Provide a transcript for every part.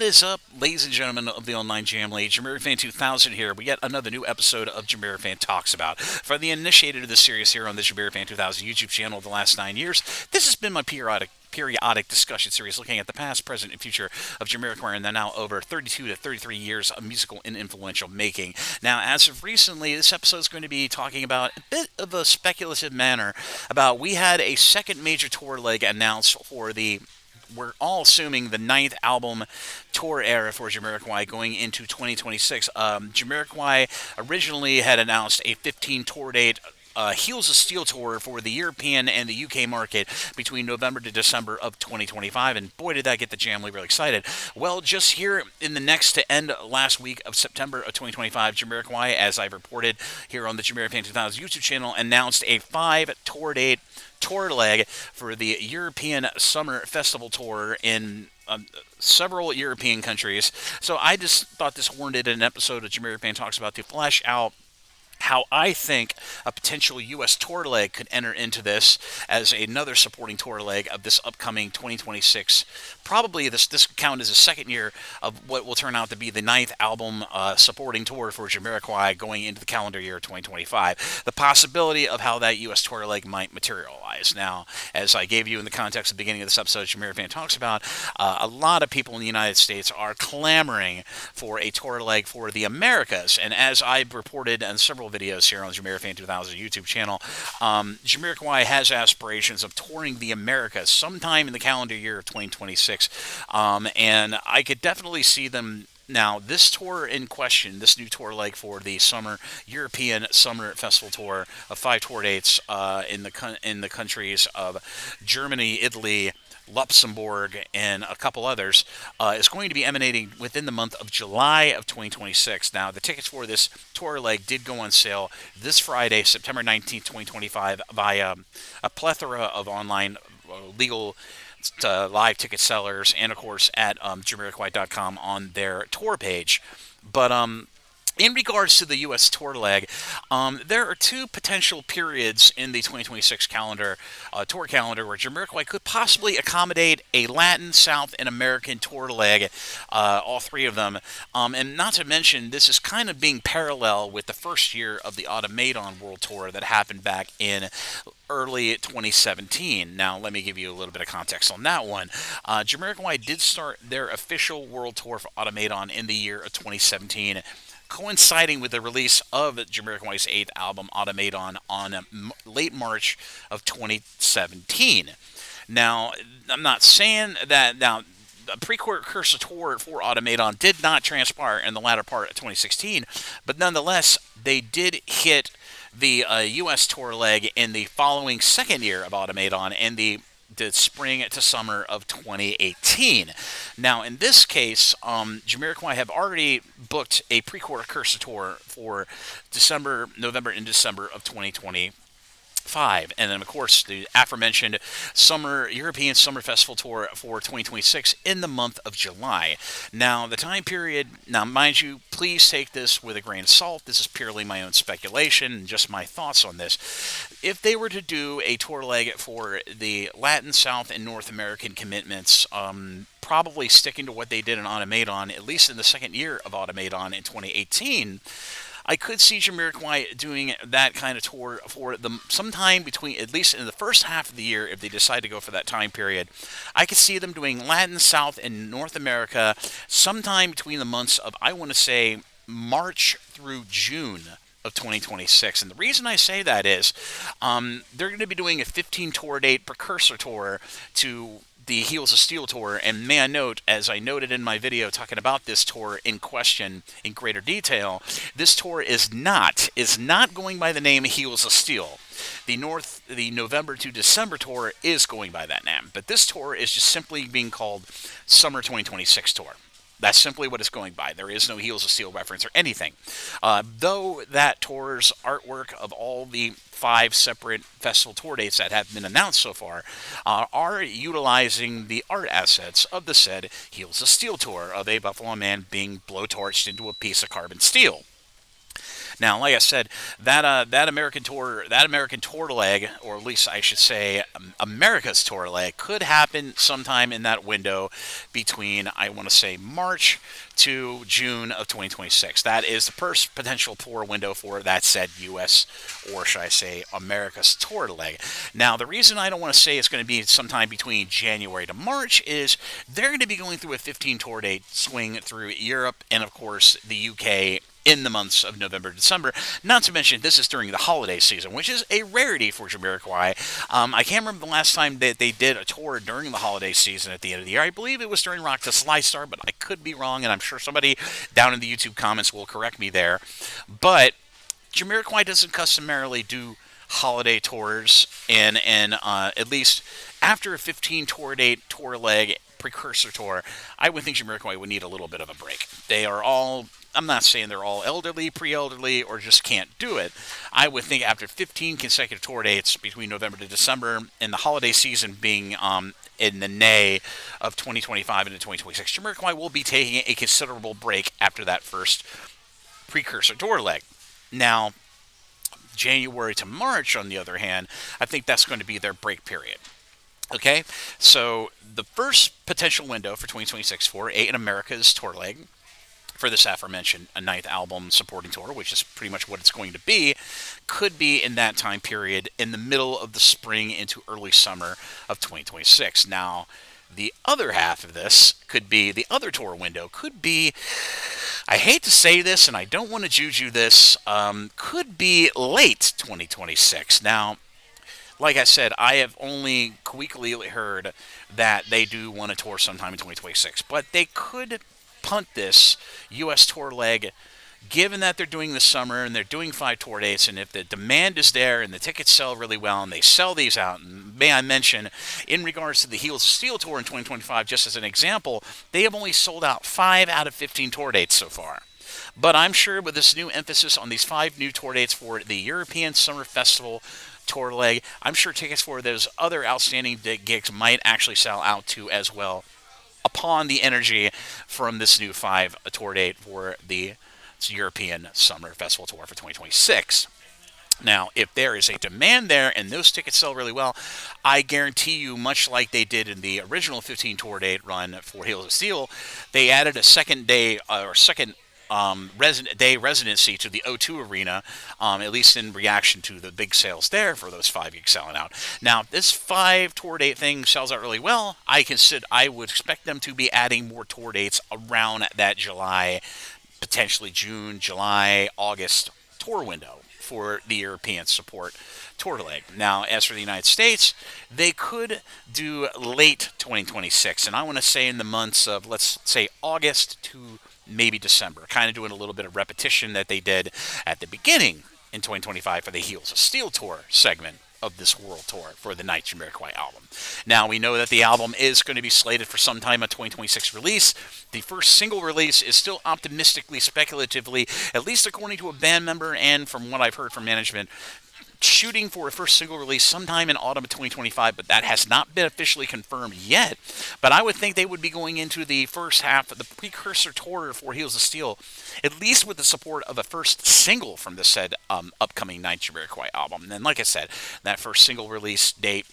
What is up, ladies and gentlemen of the online family? JamiroFan 2000 here. We get another new episode of JamiroFan Talks About. For the initiated of the series here on the JamiroFan 2000 YouTube channel the last 9 years, this has been my periodic discussion series looking at the past, present, and future of Jamiroquai and the now over 32 to 33 years of musical and influential making. Now, as of recently, this episode is going to be talking about a bit of a speculative manner about we had a second major tour leg announced for we're all assuming the ninth album tour era for Jamiroquai going into 2026. Jamiroquai originally had announced a 15 tour date Heels of Steel tour for the European and the UK market between November to December of 2025, and boy did that get the Jamily really excited. Well, just here in the next to end last week of September of 2025, Jamiroquai, as I've reported here on the JamiroFan 2000 YouTube channel, announced a 5 tour leg for the European Summer Festival Tour in several European countries. So I just thought this warranted an episode of JamiroFan Talks About to flesh out how I think a potential U.S. tour leg could enter into this as another supporting tour leg of this upcoming 2026. Probably this count as a second year of what will turn out to be the ninth album supporting tour for Jamiroquai going into the calendar year 2025. The possibility of how that U.S. tour leg might materialize. Now, as I gave you in the context of the beginning of this episode, JamiroFan Talks About, a lot of people in the United States are clamoring for a tour leg for the Americas, and as I've reported on several videos here on the JamiroFan 2000 YouTube channel, Jamiroquai has aspirations of touring the Americas sometime in the calendar year of 2026, and I could definitely see them. Now, this tour in question, this new tour leg for the European Summer Festival Tour of 5 tour dates in the countries of Germany, Italy, Luxembourg, and a couple others, is going to be emanating within the month of July of 2026. Now, the tickets for this tour leg did go on sale this Friday, September 19th, 2025, via a plethora of online legal live ticket sellers, and of course at Jamiroquai.com on their tour page. But in regards to the U.S. tour leg, there are 2 potential periods in the 2026 tour calendar where Jamiroquai could possibly accommodate a Latin, South, and American tour leg, all 3 of them. And not to mention, this is kind of being parallel with the first year of the Automaton World Tour that happened back in early 2017. Now, let me give you a little bit of context on that one. Jamiroquai did start their official world tour for Automaton in the year of 2017, coinciding with the release of Jamiroquai's 8th album, Automaton, on late March of 2017. Now, I'm not saying that now a precursor tour for Automaton did not transpire in the latter part of 2016, but nonetheless, they did hit the U.S. tour leg in the following second year of Automaton and the spring to summer of 2018. Now, in this case, Jamiroquai have already booked a precursor tour for November, and December of 2025. And then, of course, the aforementioned European Summer Festival Tour for 2026 in the month of July. Now, the time period, now, mind you, please take this with a grain of salt. This is purely my own speculation and just my thoughts on this. If they were to do a tour leg for the Latin, South, and North American commitments, probably sticking to what they did in Automaton, at least in the second year of Automaton in 2018, I could see Jamiroquai doing that kind of tour for them sometime between, at least in the first half of the year, if they decide to go for that time period. I could see them doing Latin, South, and North America sometime between the months of, I want to say, March through June of 2026. And the reason I say that is they're going to be doing a 15 tour date precursor tour to the Heels of Steel tour, and may I note, as I noted in my video talking about this tour in question in greater detail, this tour is not going by the name Heels of Steel. The November to December tour is going by that name, but this tour is just simply being called Summer 2026 Tour. That's simply what it's going by. There is no Heels of Steel reference or anything. Though that tour's artwork of all the 5 separate festival tour dates that have been announced so far are utilizing the art assets of the said Heels of Steel tour of a Buffalo Man being blowtorched into a piece of carbon steel. Now, like I said, that American tour leg, or at least I should say, America's tour leg, could happen sometime in that window between, I want to say, March to June of 2026. That is the first potential tour window for that said U.S., or should I say, America's tour leg. Now, the reason I don't want to say it's going to be sometime between January to March is they're going to be going through a 15 tour date swing through Europe and, of course, the UK in the months of November, December. Not to mention, this is during the holiday season, which is a rarity for Jamiroquai. I can't remember the last time that they did a tour during the holiday season at the end of the year. I believe it was during Rock the Sly Star, but I could be wrong, and I'm sure somebody down in the YouTube comments will correct me there. But Jamiroquai doesn't customarily do holiday tours, and at least after a 15 tour date, tour leg, precursor tour, I would think Jamiroquai would need a little bit of a break. They are all, I'm not saying they're all elderly, pre-elderly, or just can't do it. I would think after 15 consecutive tour dates between November to December, and the holiday season being in the May of 2025 into 2026, Jamiroquai will be taking a considerable break after that first precursor tour leg. Now, January to March, on the other hand, I think that's going to be their break period. Okay, so the first potential window for 2026 for an America's tour leg for this aforementioned a ninth album supporting tour, which is pretty much what it's going to be, could be in that time period in the middle of the spring into early summer of 2026. Now, the other half of this could be, the other tour window could be, I hate to say this and I don't want to juju this, could be late 2026. Now, like I said, I have only quickly heard that they do want to tour sometime in 2026, but they could punt this U.S. tour leg, given that they're doing the summer and they're doing 5 tour dates, and if the demand is there and the tickets sell really well and they sell these out. And may I mention, in regards to the Heels of Steel tour in 2025, just as an example, they have only sold out 5 out of 15 tour dates so far. But I'm sure with this new emphasis on these 5 new tour dates for the European Summer Festival tour leg, I'm sure tickets for those other outstanding gigs might actually sell out too as well upon the energy from this new 5 tour date for the European Summer Festival Tour for 2026. Now, if there is a demand there and those tickets sell really well, I guarantee you, much like they did in the original 15 tour date run for Heels of Steel, they added a second day or second day residency to the O2 Arena, at least in reaction to the big sales there for those 5 gigs selling out. Now, if this 5 tour date thing sells out really well, I would expect them to be adding more tour dates around that July, potentially June, July, August tour window for the European support tour leg. Now, as for the United States, they could do late 2026, and I want to say in the months of, let's say, August to maybe December, kind of doing a little bit of repetition that they did at the beginning in 2025 for the Heels of Steel tour segment of this world tour for the Night Jamiroquai album. Now, we know that the album is going to be slated for sometime a 2026 release. The first single release is still optimistically, speculatively, at least according to a band member and from what I've heard from management, shooting for a first single release sometime in autumn of 2025, but that has not been officially confirmed yet. But I would think they would be going into the first half of the precursor tour for Heels of Steel, at least with the support of a first single from the said upcoming Night Jamiroquai album. And like I said, that first single release date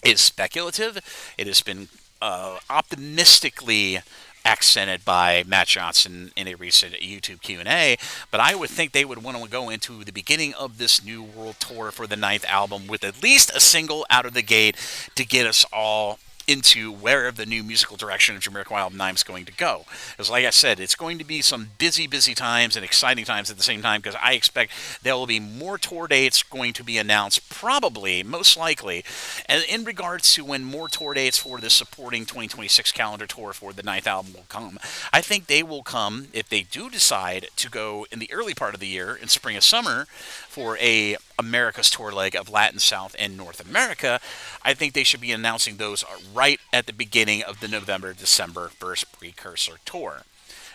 is speculative. It has been optimistically accented by Matt Johnson in a recent YouTube Q&A, but I would think they would want to go into the beginning of this new world tour for the 9th album with at least a single out of the gate to get us all into where the new musical direction of Jamiroquai Album 9 is going to go. Because like I said, it's going to be some busy times and exciting times at the same time, because I expect there will be more tour dates going to be announced, probably, most likely, and in regards to when more tour dates for the supporting 2026 calendar tour for the 9th album will come. I think they will come, if they do decide to go in the early part of the year, in spring and summer, for a America's tour leg of Latin, South, and North America. I think they should be announcing those right at the beginning of the November-December first precursor tour.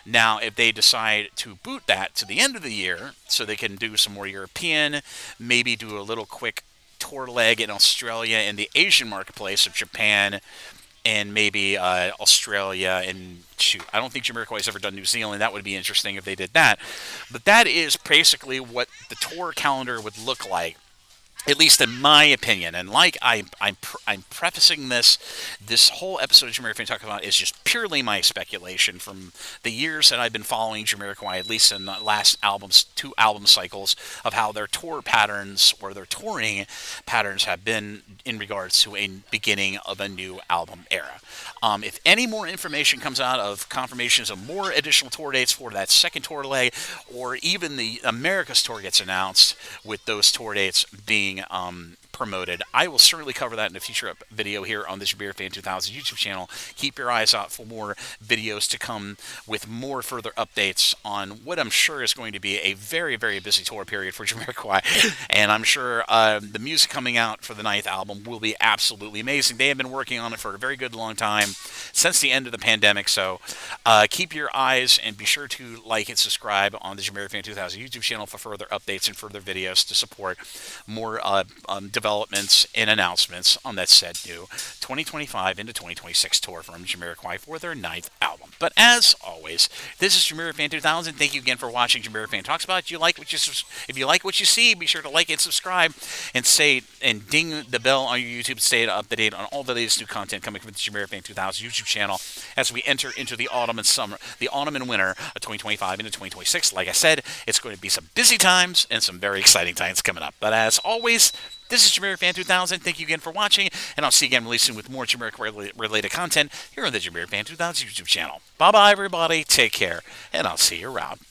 Now, if they decide to boot that to the end of the year, so they can do some more European, maybe do a little quick tour leg in Australia and the Asian marketplace of Japan, and maybe Australia, and shoot, I don't think Jamiroquai's ever done New Zealand. That would be interesting if they did that. But that is basically what the tour calendar would look like, at least in my opinion. And like I'm prefacing this whole episode of JamiroFan Talks About is just purely my speculation from the years that I've been following Jamiroquai, at least in the last albums, 2 album cycles, of how their tour patterns or their touring patterns have been in regards to a beginning of a new album era. If any more information comes out of confirmations of more additional tour dates for that second tour leg, or even the America's tour gets announced with those tour dates being promoted, I will certainly cover that in a future video here on the JamiroFan 2000 YouTube channel. Keep your eyes out for more videos to come with more further updates on what I'm sure is going to be a very, very busy tour period for Jamiroquai. And I'm sure the music coming out for the 9th album will be absolutely amazing. They have been working on it for a very good long time, since the end of the pandemic. So keep your eyes and be sure to like and subscribe on the JamiroFan 2000 YouTube channel for further updates and further videos to support more developments and announcements on that said new 2025 into 2026 tour from Jamiroquai for their 9th album. But as always, this is JamiroFan 2000. Thank you again for watching JamiroFan Talks About. If you like what you see, be sure to like and subscribe, and ding the bell on your YouTube to stay up to date on all the latest new content coming from the JamiroFan 2000 YouTube channel as we enter into the autumn and winter of 2025 into 2026. Like I said, it's going to be some busy times and some very exciting times coming up. But as always, this is JamiroFan 2000. Thank you again for watching, and I'll see you again really soon with more Jamiroquai-related content here on the JamiroFan 2000 YouTube channel. Bye-bye, everybody. Take care, and I'll see you around.